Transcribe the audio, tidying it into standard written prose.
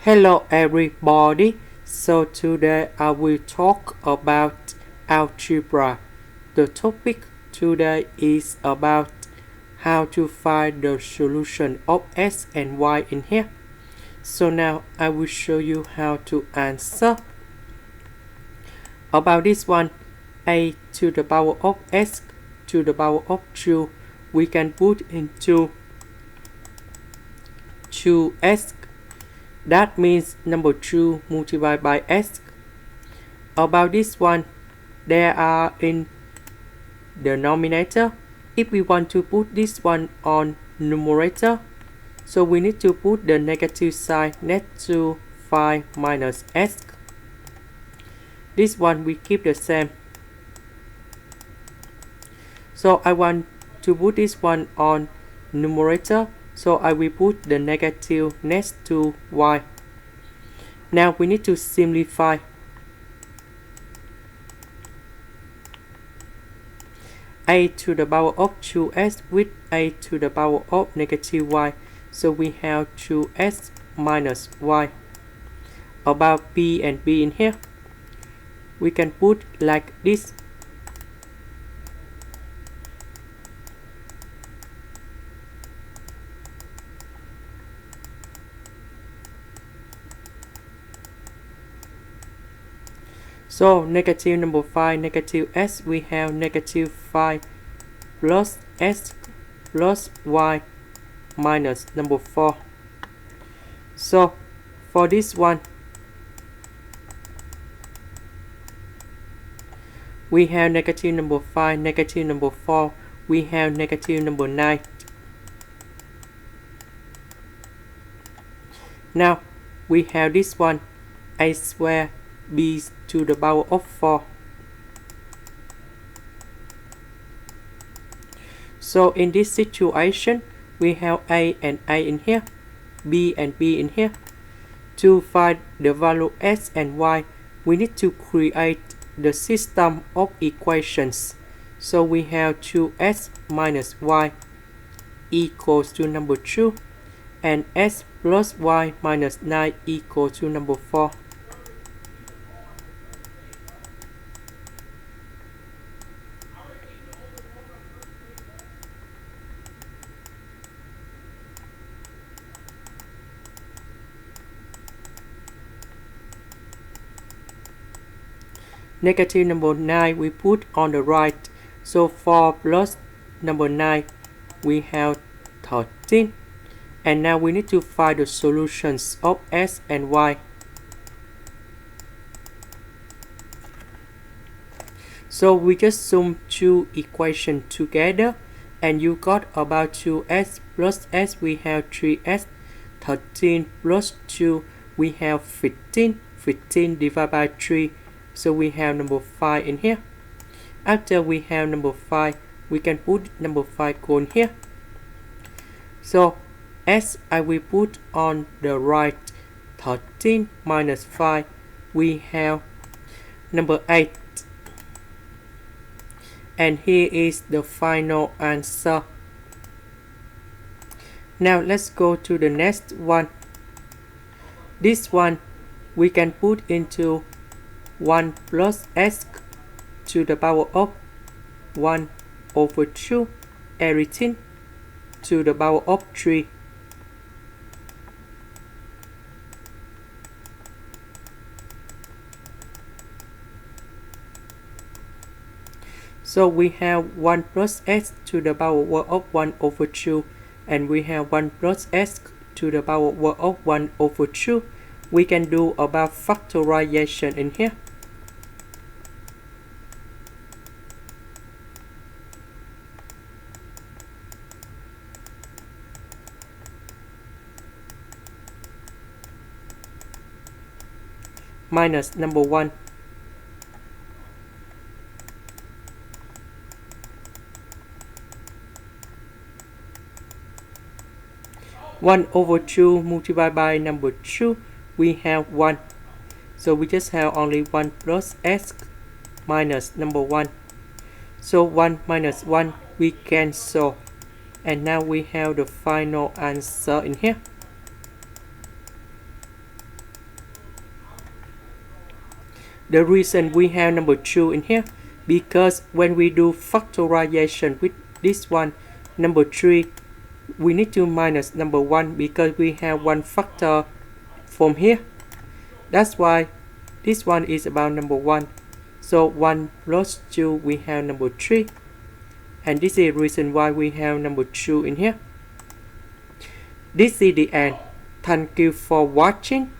Hello everybody, so today I will talk about algebra. The topic today is about how to find the solution of x and y in here. So now I will show you how to answer. About this one, a to the power of x to the power of 2, we can put into 2x. That means number 2 multiplied by x. About this one, there are in the denominator. If we want to put this one on numerator, so we need to put the negative sign next to 5 minus x. This one we keep the same. So I want to put this one on numerator, so I will put the negative next to y. Now we need to simplify. A to the power of 2x with a to the power of negative y. So we have 2x minus y. About b and b in here, we can put like this. So negative number 5, negative s, we have negative 5 plus s plus y minus number 4. So for this one, we have negative number 5, negative number 4, we have negative number 9. Now we have this one, a square b to the power of 4. So in this situation, we have a and a in here, b and b in here. To find the value x and y, we need to create the system of equations. So we have 2x minus y equals to number 2, and x plus y minus 9 equals to number 4. Negative number 9 we put on the right, so 4 plus number 9 we have 13. And now we need to find the solutions of x and y. So we just sum two equations together, and you got about 2x plus s, we have 3s. 13 plus 2, we have 15. 15 divided by 3, so we have number 5 in here. After we have number 5, we can put number 5 going here. So s I will put on the right. 13 minus 5, we have number 8. And here is the final answer. Now let's go to the next one. This one we can put into 1 plus x to the power of 1 over 2 everything to the power of 3. So we have 1 plus x to the power of 1 over 2, and we have 1 plus x to the power of 1 over 2. We can do about factorization in here. Minus number 1. One over 2 multiplied by number 2, we have 1. So we just have only 1 plus x minus number 1. So 1 minus 1 we cancel. And now we have the final answer in here. The reason we have number 2 in here, because when we do factorization with this one, number 3, we need to minus number 1 because we have one factor from here. That's why this one is about number 1. So 1 plus 2, we have number 3. And this is the reason why we have number 2 in here. This is the end. Thank you for watching.